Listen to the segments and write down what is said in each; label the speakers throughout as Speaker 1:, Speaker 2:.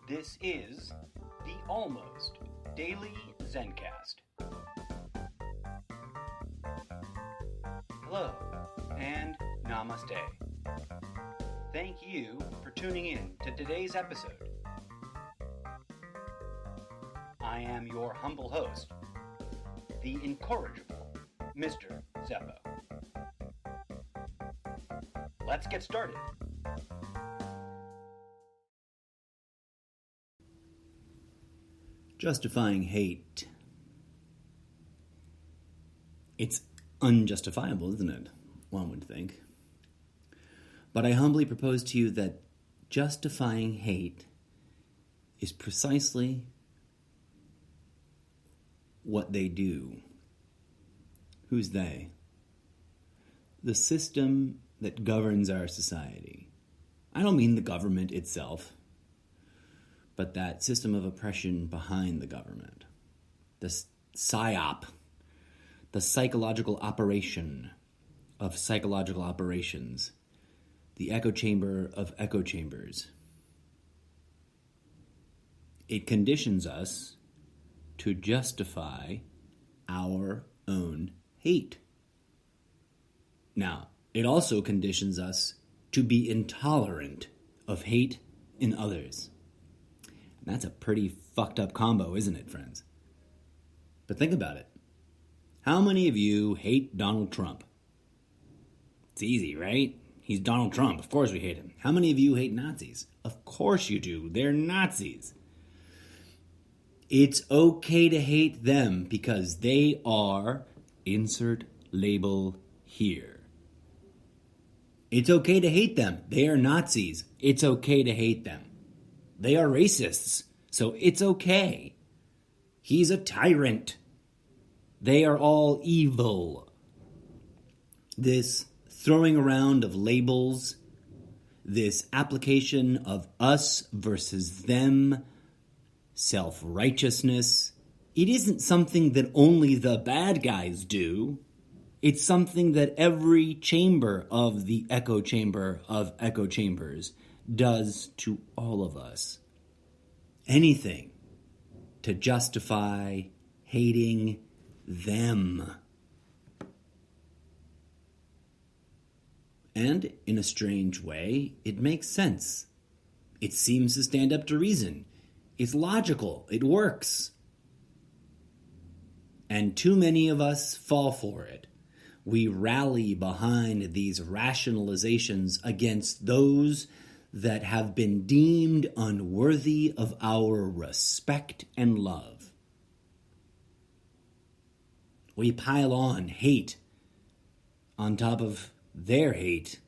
Speaker 1: This is the Almost Daily Zencast. Hello and namaste. Thank you for tuning in to today's episode. I am your humble host, the incorrigible Mr. Zeppo. Let's get started. Justifying hate. It's unjustifiable, isn't it? One would think. But I humbly propose to you that justifying hate is precisely what they do. Who's they? The system that governs our society. I don't mean the government itself, but that system of oppression behind the government. The PSYOP, the psychological operation of psychological operations, the echo chamber of echo chambers. It conditions us to justify our own hate. Now, it also conditions us to be intolerant of hate in others. And that's a pretty fucked up combo, isn't it, friends? But think about it. How many of you hate Donald Trump? It's easy, right? He's Donald Trump. Of course we hate him. How many of you hate Nazis? Of course you do. They're Nazis. It's okay to hate them because they are, insert label here. It's okay to hate them. They are Nazis. It's okay to hate them. They are racists, so it's okay. He's a tyrant. They are all evil. This throwing around of labels, this application of us versus them, self-righteousness, it isn't something that only the bad guys do. It's something that every chamber of the echo chamber of echo chambers does to all of us. Anything to justify hating them. And in a strange way, it makes sense. It seems to stand up to reason. It's logical. It works. And too many of us fall for it. We rally behind these rationalizations against those that have been deemed unworthy of our respect and love. We pile on hate on top of their hate.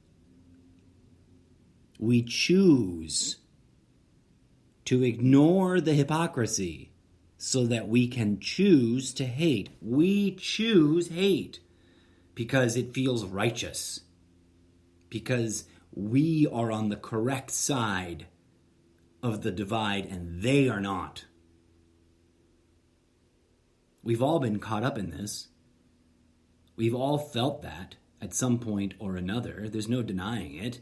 Speaker 1: We choose to ignore the hypocrisy so that we can choose to hate. We choose hate because it feels righteous, because we are on the correct side of the divide and they are not. We've all been caught up in this. We've all felt that at some point or another. There's no denying it.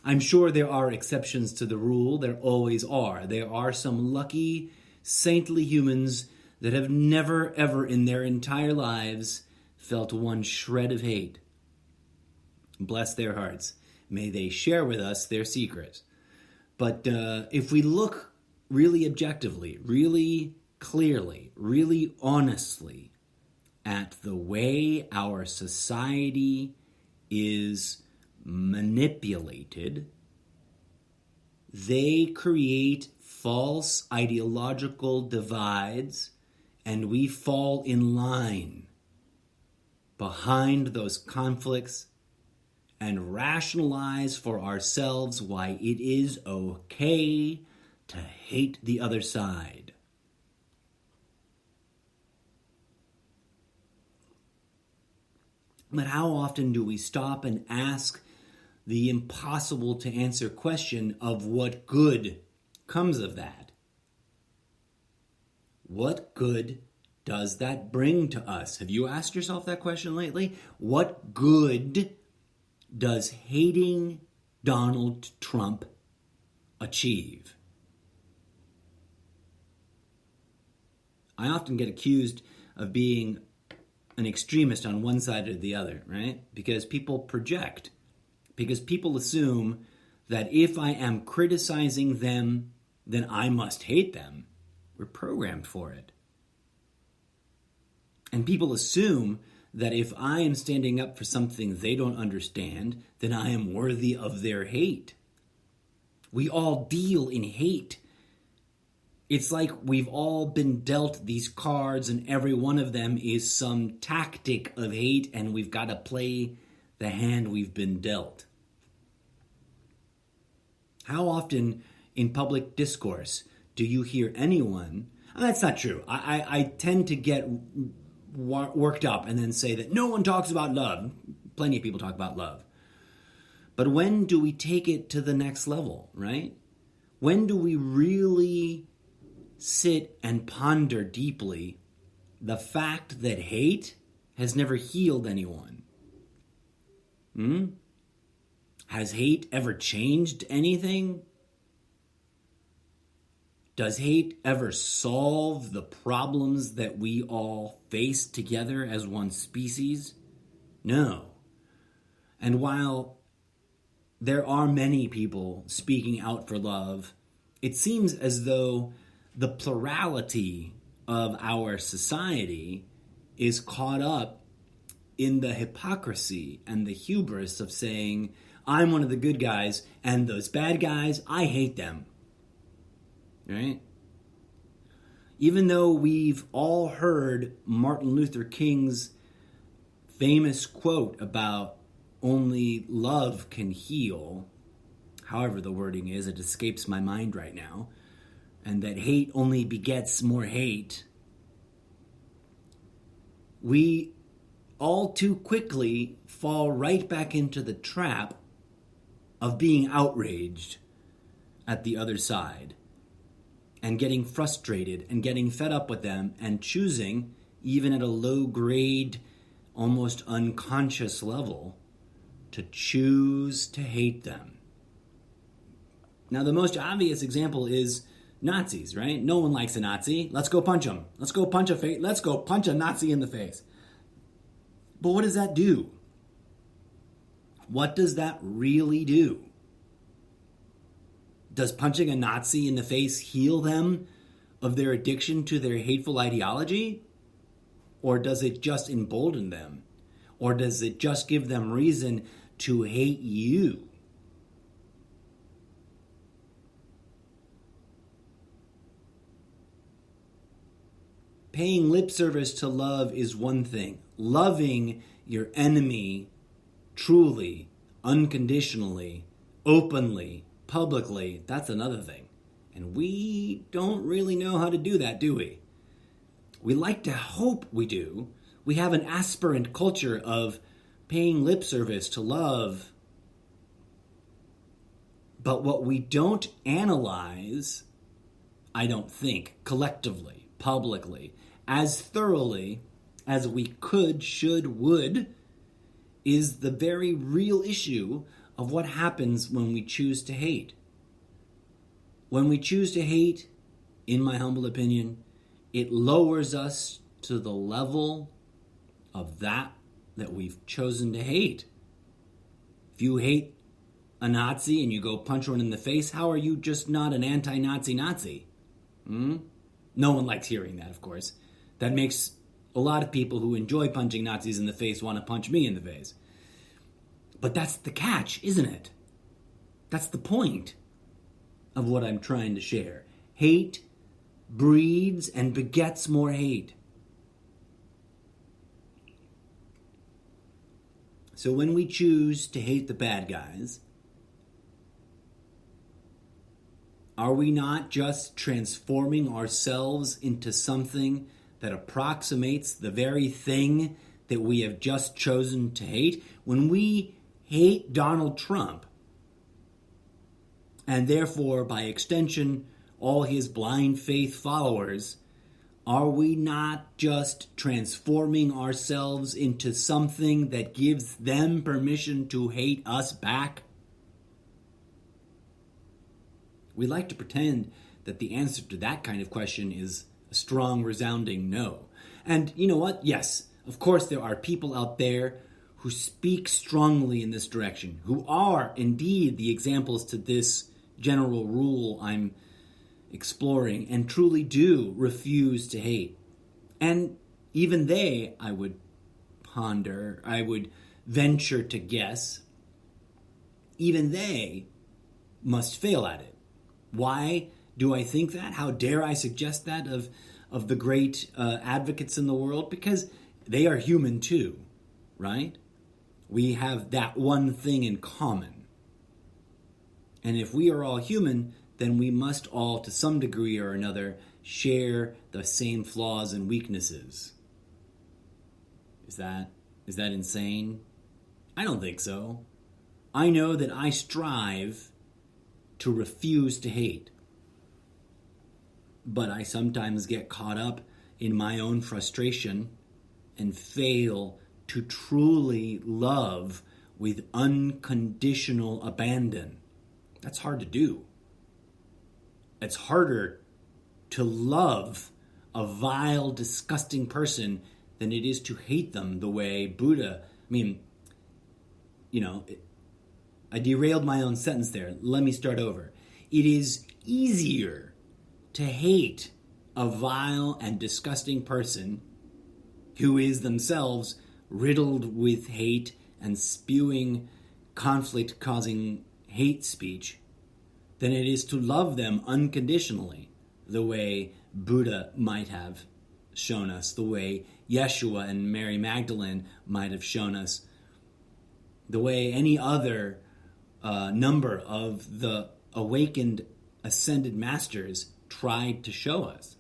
Speaker 1: I'm sure there are exceptions to the rule. There always are. There are some lucky, saintly humans that have never, ever in their entire lives felt one shred of hate. Bless their hearts. May they share with us their secret. But if we look really objectively, really clearly, really honestly at the way our society is manipulated, they create false ideological divides, and we fall in line behind those conflicts and rationalize for ourselves why it is okay to hate the other side. But how often do we stop and ask the impossible to answer question of what good comes of that? What good does that bring to us? Have you asked yourself that question lately? What good does hating Donald Trump achieve? I often get accused of being an extremist on one side or the other, right? Because people project. Because people assume that if I am criticizing them, then I must hate them. We're programmed for it. And people assume that if I am standing up for something they don't understand, then I am worthy of their hate. We all deal in hate. It's like we've all been dealt these cards and every one of them is some tactic of hate and we've got to play the hand we've been dealt. How often in public discourse do you hear anyone, and that's not true, I tend to get worked up and then say that no one talks about love. Plenty of people talk about love. But when do we take it to the next level, right? When do we really sit and ponder deeply the fact that hate has never healed anyone? Has hate ever changed anything? Does hate ever solve the problems that we all face together as one species? No. And while there are many people speaking out for love, it seems as though the plurality of our society is caught up in the hypocrisy and the hubris of saying, I'm one of the good guys, and those bad guys, I hate them. Right? Even though we've all heard Martin Luther King's famous quote about only love can heal, however the wording is, it escapes my mind right now, and that hate only begets more hate, we all too quickly fall right back into the trap of being outraged at the other side and getting frustrated and getting fed up with them and choosing, even at a low grade, almost unconscious level, to choose to hate them. Now, the most obvious example is Nazis, right? No one likes a Nazi. Let's go punch them. Let's go punch a Nazi in the face. But what does that do? What does that really do? Does punching a Nazi in the face heal them of their addiction to their hateful ideology? Or does it just embolden them? Or does it just give them reason to hate you? Paying lip service to love is one thing. Loving your enemy truly, unconditionally, openly, publicly, that's another thing. And we don't really know how to do that, do we? We like to hope we do. We have an aspirant culture of paying lip service to love. But what we don't analyze, I don't think, collectively, publicly, as thoroughly as we could, should, would, is the very real issue of what happens when we choose to hate. When we choose to hate, in my humble opinion, it lowers us to the level of that we've chosen to hate. If you hate a Nazi and you go punch one in the face, how are you just not an anti-Nazi Nazi? No one likes hearing that, of course. That makes a lot of people who enjoy punching Nazis in the face want to punch me in the face. But that's the catch, isn't it? That's the point of what I'm trying to share. Hate breeds and begets more hate. So when we choose to hate the bad guys, are we not just transforming ourselves into something that approximates the very thing that we have just chosen to hate? When we hate Donald Trump, and therefore, by extension, all his blind faith followers, are we not just transforming ourselves into something that gives them permission to hate us back? We like to pretend that the answer to that kind of question is a strong, resounding no. And you know what? Yes, of course there are people out there who speak strongly in this direction, who are indeed the examples to this general rule I'm exploring, and truly do refuse to hate. And even they, I would ponder, I would venture to guess, even they must fail at it. Why do I think that? How dare I suggest that of the great advocates in the world? Because they are human too, right? We have that one thing in common. And if we are all human, then we must all, to some degree or another, share the same flaws and weaknesses. Is that insane? I don't think so. I know that I strive to refuse to hate. But I sometimes get caught up in my own frustration and fail to truly love with unconditional abandon. That's hard to do. It's harder to love a vile, disgusting person than it is to hate them the way Buddha. I derailed my own sentence there. Let me start over. It is easier to hate a vile and disgusting person who is themselves riddled with hate and spewing conflict-causing hate speech than it is to love them unconditionally, the way Buddha might have shown us, the way Yeshua and Mary Magdalene might have shown us, the way any other number of the awakened ascended masters tried to show us.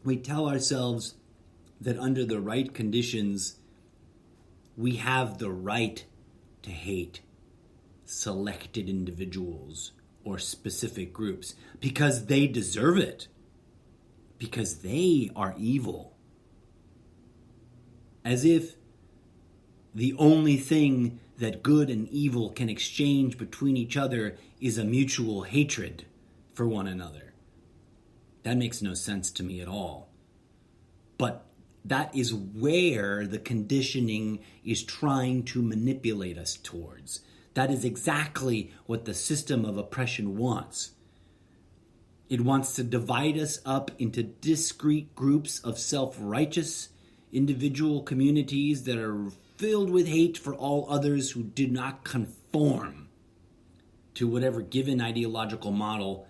Speaker 1: We tell ourselves that under the right conditions, we have the right to hate selected individuals or specific groups because they deserve it, because they are evil. As if the only thing that good and evil can exchange between each other is a mutual hatred for one another. That makes no sense to me at all. But that is where the conditioning is trying to manipulate us towards. That is exactly what the system of oppression wants. It wants to divide us up into discrete groups of self-righteous individual communities that are filled with hate for all others who did not conform to whatever given ideological model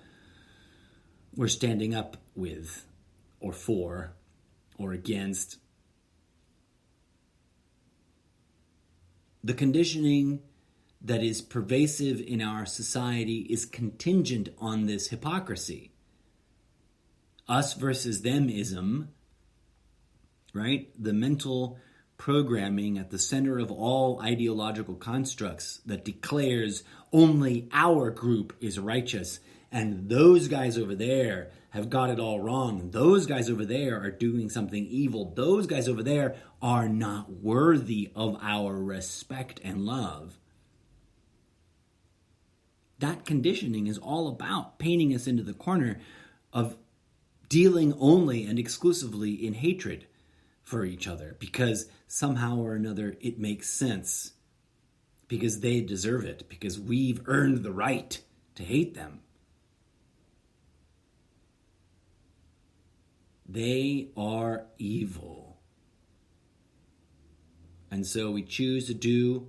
Speaker 1: we're standing up with or for or against. The conditioning that is pervasive in our society is contingent on this hypocrisy. Us versus them-ism, right? The mental programming at the center of all ideological constructs that declares only our group is righteous and those guys over there have got it all wrong. Those guys over there are doing something evil. Those guys over there are not worthy of our respect and love. That conditioning is all about painting us into the corner of dealing only and exclusively in hatred for each other because somehow or another it makes sense, because they deserve it, because we've earned the right to hate them. They are evil. And so we choose to do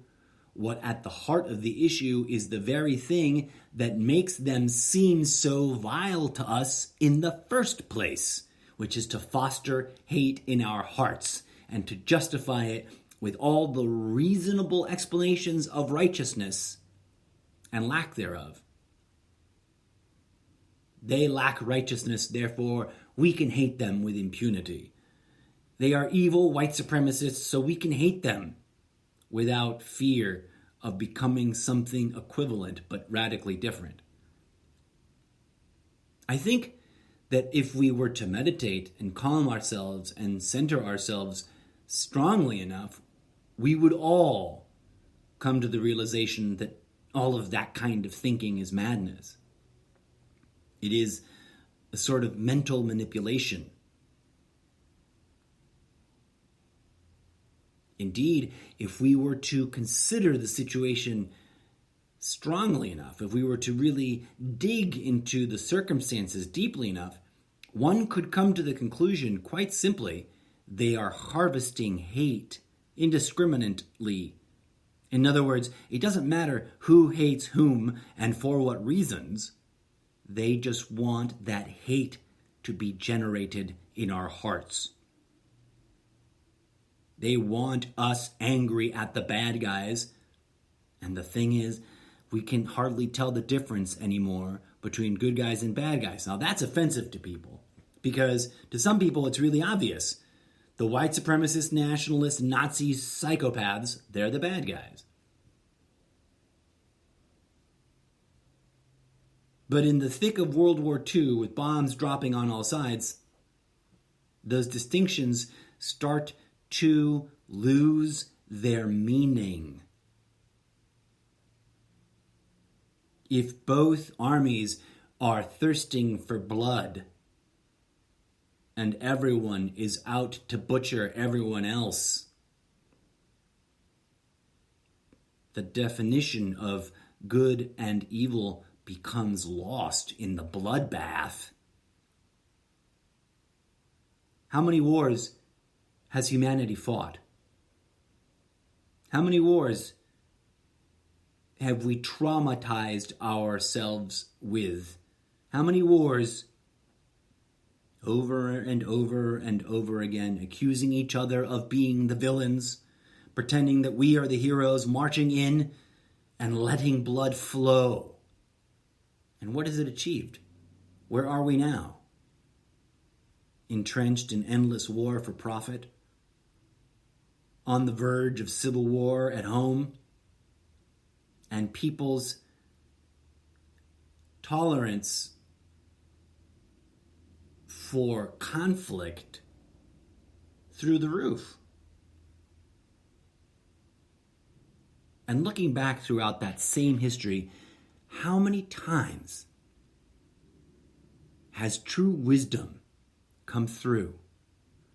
Speaker 1: what at the heart of the issue is the very thing that makes them seem so vile to us in the first place, which is to foster hate in our hearts and to justify it with all the reasonable explanations of righteousness and lack thereof. They lack righteousness, therefore we can hate them with impunity. They are evil white supremacists, so we can hate them without fear of becoming something equivalent but radically different. I think that if we were to meditate and calm ourselves and center ourselves strongly enough, we would all come to the realization that all of that kind of thinking is madness. It is a sort of mental manipulation. Indeed, if we were to consider the situation strongly enough, if we were to really dig into the circumstances deeply enough, one could come to the conclusion, quite simply, they are harvesting hate indiscriminately. In other words, it doesn't matter who hates whom and for what reasons. They just want that hate to be generated in our hearts. They want us angry at the bad guys. And the thing is, we can hardly tell the difference anymore between good guys and bad guys. Now, that's offensive to people, because to some people, it's really obvious. The white supremacist, nationalist, Nazi psychopaths, they're the bad guys. But in the thick of World War II, with bombs dropping on all sides, those distinctions start to lose their meaning. If both armies are thirsting for blood and everyone is out to butcher everyone else, the definition of good and evil becomes lost in the bloodbath. How many wars has humanity fought? How many wars have we traumatized ourselves with? How many wars, over and over and over again, accusing each other of being the villains, pretending that we are the heroes, marching in and letting blood flow? And what has it achieved? Where are we now? Entrenched in endless war for profit? On the verge of civil war at home? And people's tolerance for conflict through the roof. And looking back throughout that same history, how many times has true wisdom come through?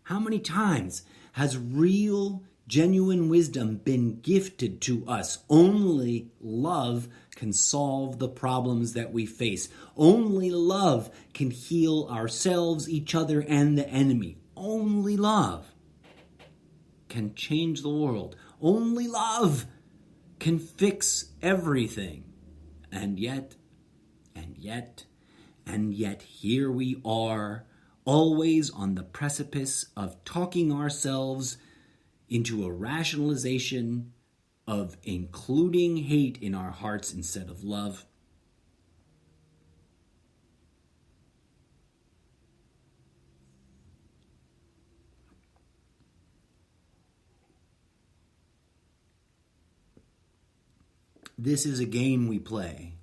Speaker 1: How many times has real, genuine wisdom been gifted to us? Only love can solve the problems that we face. Only love can heal ourselves, each other, and the enemy. Only love can change the world. Only love can fix everything. And yet, here we are, always on the precipice of talking ourselves into a rationalization of including hate in our hearts instead of love. This is a game we play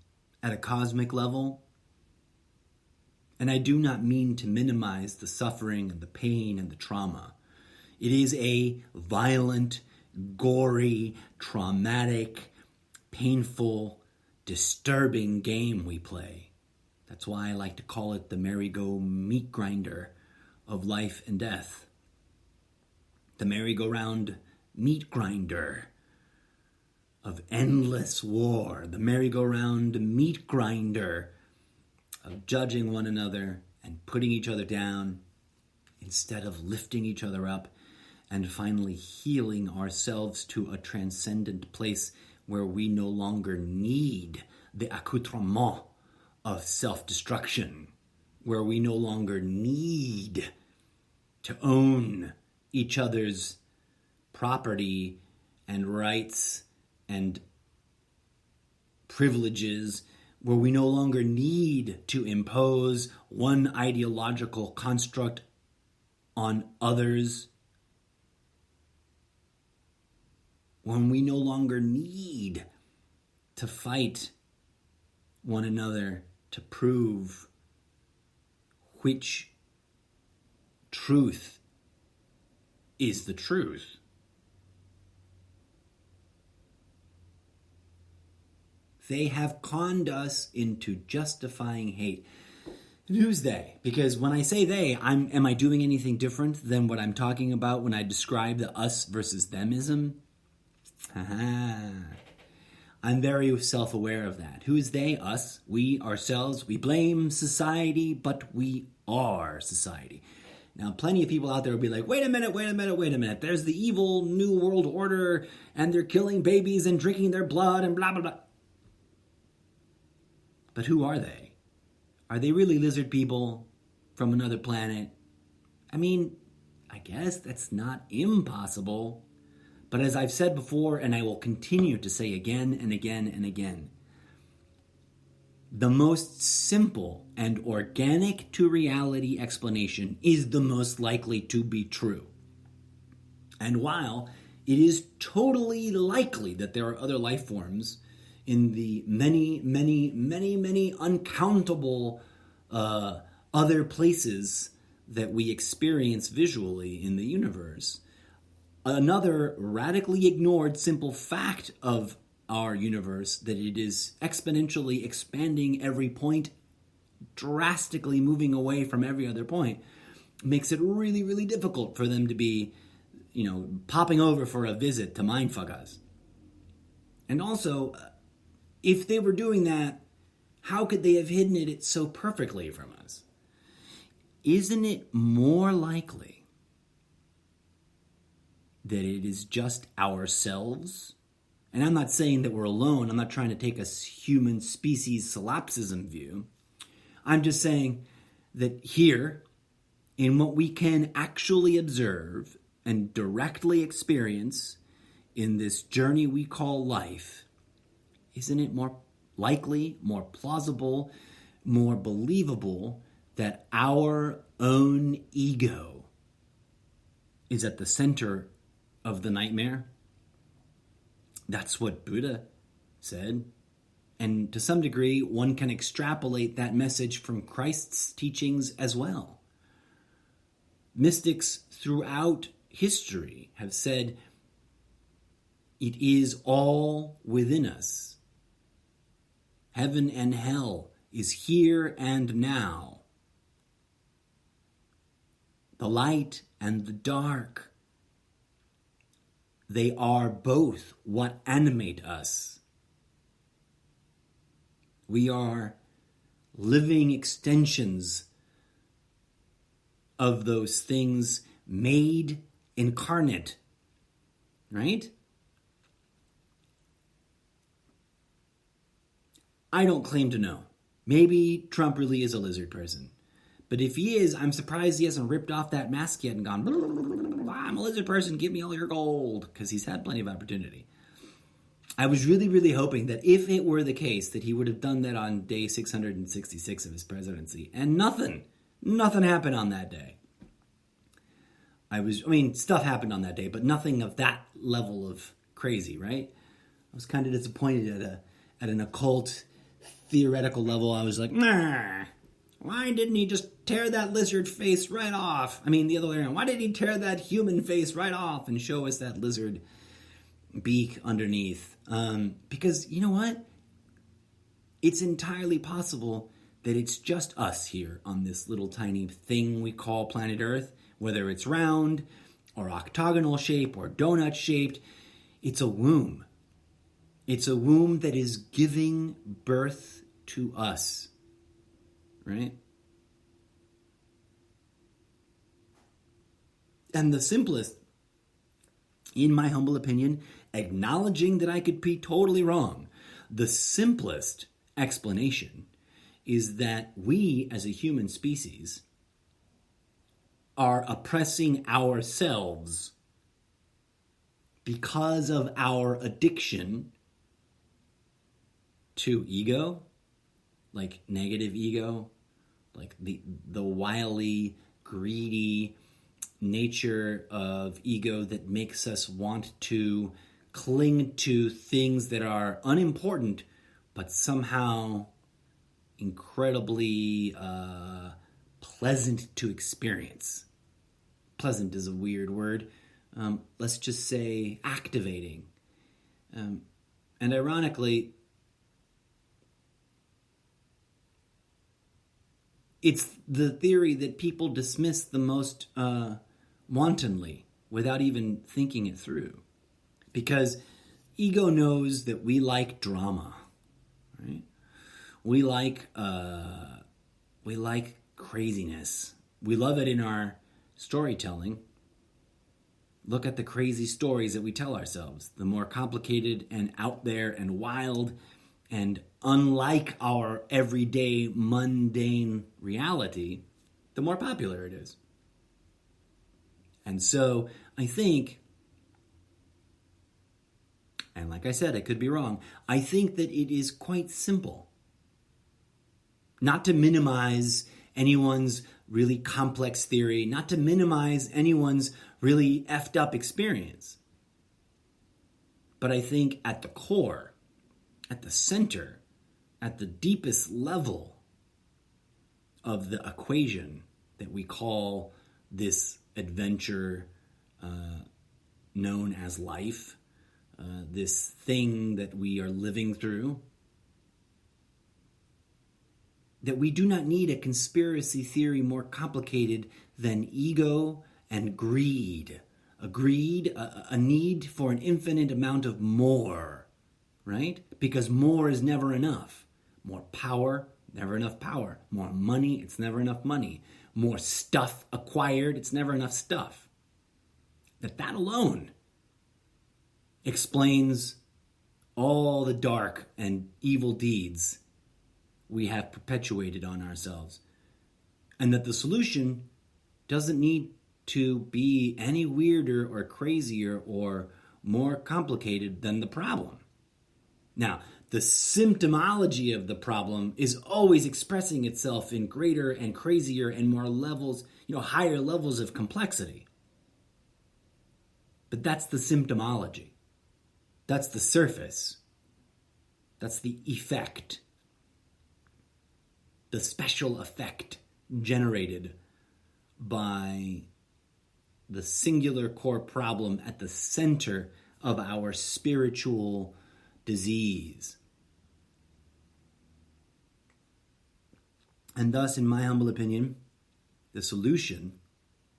Speaker 1: at a cosmic level, and I do not mean to minimize the suffering and the pain and the trauma. It is a violent, gory, traumatic, painful, disturbing game we play. That's why I like to call it the merry-go meat grinder of life and death. The merry-go-round meat grinder of endless war. The merry-go-round meat grinder of judging one another and putting each other down instead of lifting each other up and finally healing ourselves to a transcendent place where we no longer need the accoutrement of self-destruction, where we no longer need to own each other's property and rights and privileges, where we no longer need to impose one ideological construct on others, when we no longer need to fight one another to prove which truth is the truth. They have conned us into justifying hate. Who's they? Because when I say they, am I doing anything different than what I'm talking about when I describe the us versus themism? I'm very self-aware of that. Who is they? Us. We, ourselves. We blame society, but we are society. Now, plenty of people out there will be like, wait a minute. There's the evil New World Order, and they're killing babies and drinking their blood and blah, blah, blah. But who are they? Are they really lizard people from another planet? I mean, I guess that's not impossible. But as I've said before, and I will continue to say again and again and again, the most simple and organic to reality explanation is the most likely to be true. And while it is totally likely that there are other life forms in the many uncountable other places that we experience visually in the universe, another radically ignored simple fact of our universe, that it is exponentially expanding every point, drastically moving away from every other point, makes it really difficult for them to be, popping over for a visit to mindfuck us. And also, if they were doing that, how could they have hidden it so perfectly from us? Isn't it more likely that it is just ourselves? And I'm not saying that we're alone. I'm not trying to take a human species solipsism view. I'm just saying that here, in what we can actually observe and directly experience in this journey we call life, isn't it more likely, more plausible, more believable that our own ego is at the center of the nightmare? That's what Buddha said. And to some degree, one can extrapolate that message from Christ's teachings as well. Mystics throughout history have said it is all within us. Heaven and hell is here and now. The light and the dark, they are both what animate us. We are living extensions of those things made incarnate, right? I don't claim to know. Maybe Trump really is a lizard person. But if he is, I'm surprised he hasn't ripped off that mask yet and gone, I'm a lizard person, give me all your gold, because he's had plenty of opportunity. I was really hoping that if it were the case, that he would have done that on day 666 of his presidency. And nothing happened on that day. Stuff happened on that day, but nothing of that level of crazy, right? I was kind of disappointed at an occult theoretical level. I was like, nah, why didn't he just tear that lizard face right off? The other way around. Why didn't he tear that human face right off and show us that lizard beak underneath? Because you know what? It's entirely possible that it's just us here on this little tiny thing we call planet Earth, whether it's round or octagonal shape or donut shaped. It's a womb. It's a womb that is giving birth to us, right? And the simplest, in my humble opinion, acknowledging that I could be totally wrong, the simplest explanation is that we as a human species are oppressing ourselves because of our addiction to ego, like negative ego, like the wily, greedy nature of ego that makes us want to cling to things that are unimportant, but somehow incredibly pleasant to experience. Pleasant is a weird word. Let's just say activating. And ironically, It's the theory that people dismiss the most wantonly without even thinking it through. Because ego knows that we like drama, right? We like craziness. We love it in our storytelling. Look at the crazy stories that we tell ourselves. The more complicated and out there and wild and unlike our everyday mundane reality, the more popular it is. And so I think, and like I said, I could be wrong, I think that it is quite simple. Not to minimize anyone's really complex theory, not to minimize anyone's really effed up experience. But I think at the core, at the center, at the deepest level of the equation that we call this adventure known as life, this thing that we are living through, that we do not need a conspiracy theory more complicated than ego and greed. A need for an infinite amount of more, right? Because more is never enough. More power, never enough power. More money, it's never enough money. More stuff acquired, it's never enough stuff. That alone explains all the dark and evil deeds we have perpetuated on ourselves. And that the solution doesn't need to be any weirder or crazier or more complicated than the problem. Now, the symptomology of the problem is always expressing itself in greater and crazier and more levels, higher levels of complexity. But that's the symptomology. That's the surface. That's the effect. The special effect generated by the singular core problem at the center of our spiritual disease. And thus, in my humble opinion, the solution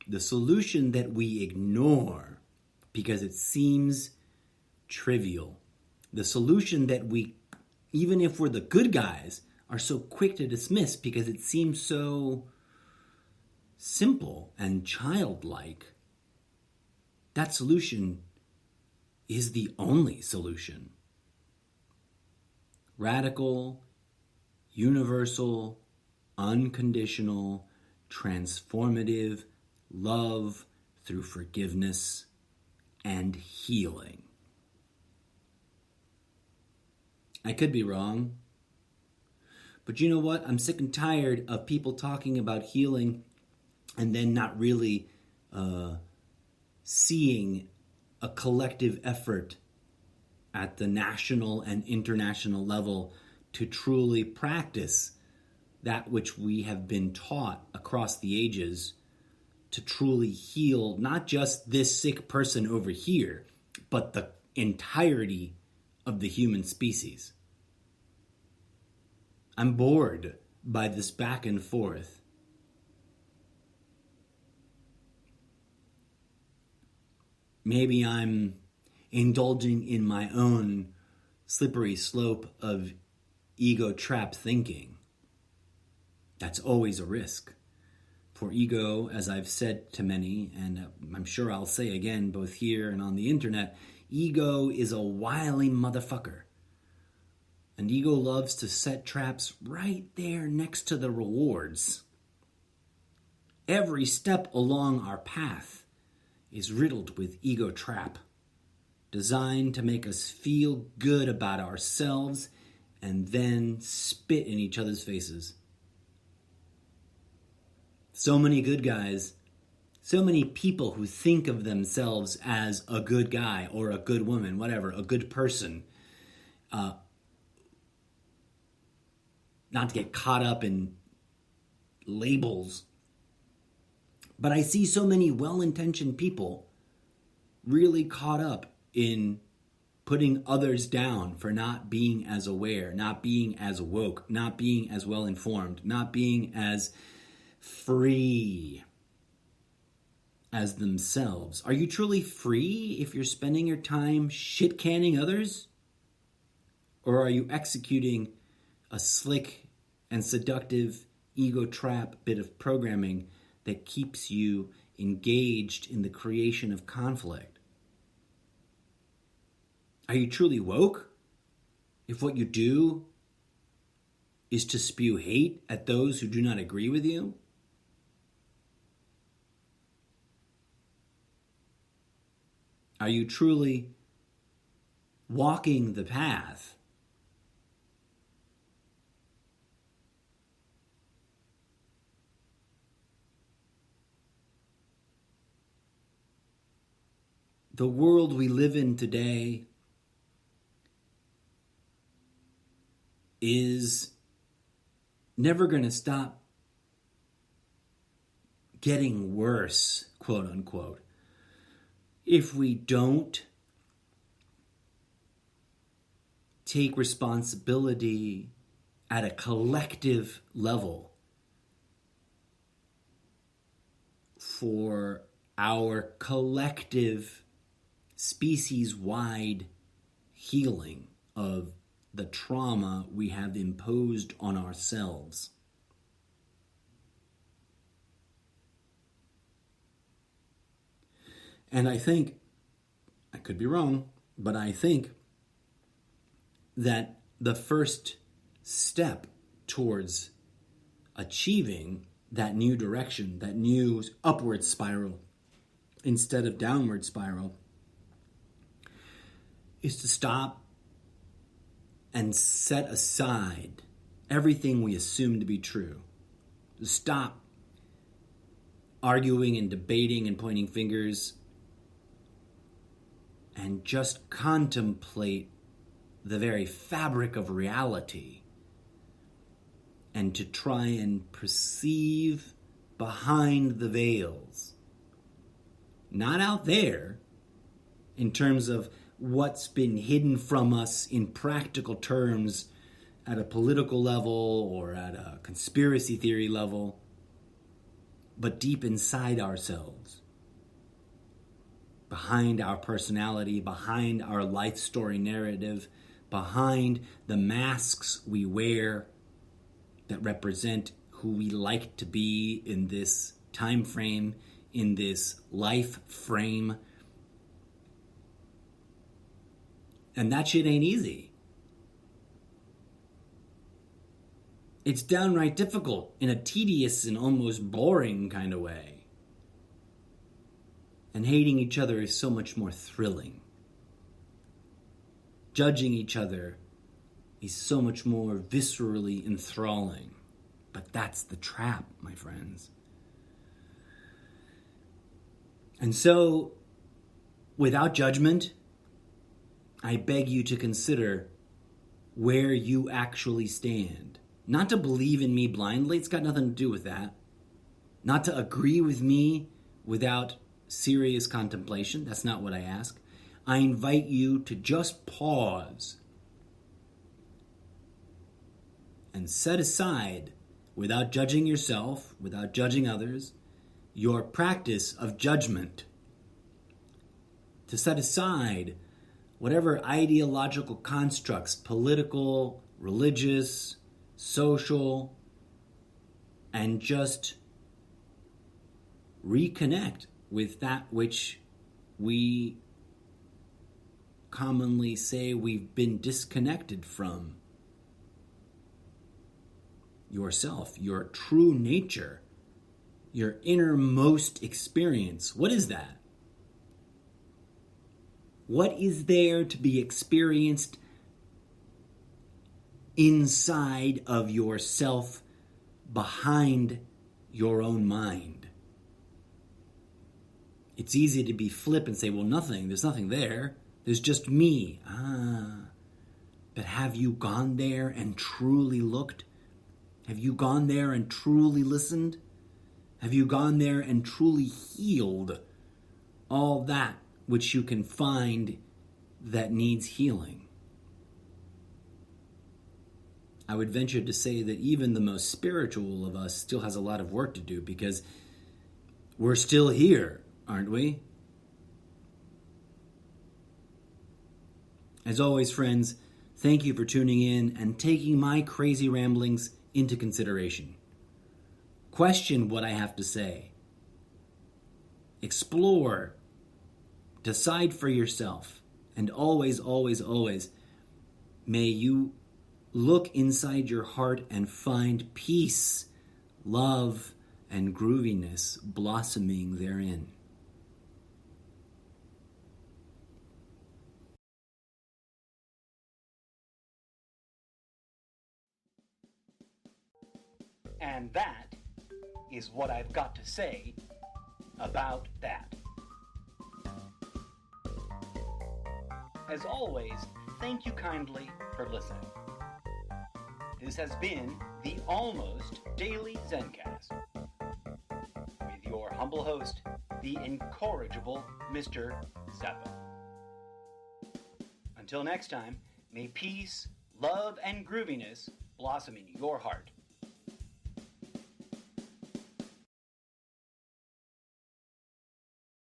Speaker 1: that we ignore because it seems trivial, the solution that we, even if we're the good guys, are so quick to dismiss because it seems so simple and childlike, that solution is the only solution. Radical, universal, unconditional, transformative love through forgiveness and healing. I could be wrong. But you know what? I'm sick and tired of people talking about healing and then not really seeing a collective effort at the national and international level to truly practice that which we have been taught across the ages to truly heal not just this sick person over here, but the entirety of the human species. I'm bored by this back and forth. Maybe I'm indulging in my own slippery slope of ego trap thinking. That's always a risk. For ego, as I've said to many, and I'm sure I'll say again both here and on the internet, ego is a wily motherfucker. And ego loves to set traps right there next to the rewards. Every step along our path is riddled with ego trap, designed to make us feel good about ourselves and then spit in each other's faces. So many good guys, so many people who think of themselves as a good guy or a good woman, whatever, a good person, not to get caught up in labels. But I see so many well-intentioned people really caught up in putting others down for not being as aware, not being as woke, not being as well-informed, not being as free as themselves? Are you truly free if you're spending your time shit-canning others? Or are you executing a slick and seductive ego trap bit of programming that keeps you engaged in the creation of conflict? Are you truly woke if what you do is to spew hate at those who do not agree with you? Are you truly walking the path the world we live in today is never going to stop getting worse, quote unquote, if we don't take responsibility at a collective level for our collective species-wide healing of the trauma we have imposed on ourselves. And I think, I could be wrong, but I think that the first step towards achieving that new direction, that new upward spiral instead of downward spiral, is to stop and set aside everything we assume to be true. To stop arguing and debating and pointing fingers and just contemplate the very fabric of reality, and to try and perceive behind the veils. Not out there, in terms of what's been hidden from us in practical terms at a political level or at a conspiracy theory level, but deep inside ourselves, behind our personality, behind our life story narrative, behind the masks we wear that represent who we like to be in this time frame, in this life frame. And that shit ain't easy. It's downright difficult in a tedious and almost boring kind of way. And hating each other is so much more thrilling. Judging each other is so much more viscerally enthralling. But that's the trap, my friends. And so, without judgment, I beg you to consider where you actually stand. Not to believe in me blindly, it's got nothing to do with that. Not to agree with me without serious contemplation, that's not what I ask. I invite you to just pause and set aside, without judging yourself, without judging others, your practice of judgment. To set aside whatever ideological constructs, political, religious, social, and just reconnect with that which we commonly say we've been disconnected from. Yourself, your true nature, your innermost experience. What is that? What is there to be experienced inside of yourself, behind your own mind? It's easy to be flip and say, well, nothing. There's nothing there. There's just me. But have you gone there and truly looked? Have you gone there and truly listened? Have you gone there and truly healed all that which you can find that needs healing? I would venture to say that even the most spiritual of us still has a lot of work to do, because we're still here, aren't we? As always, friends, thank you for tuning in and taking my crazy ramblings into consideration. Question what I have to say. Explore. Decide for yourself. And always, always, always, may you look inside your heart and find peace, love, and grooviness blossoming therein. And that is what I've got to say about that. As always, thank you kindly for listening. This has been the Almost Daily Zencast with your humble host, the incorrigible Mr. Zappa. Until next time, may peace, love, and grooviness blossom in your heart.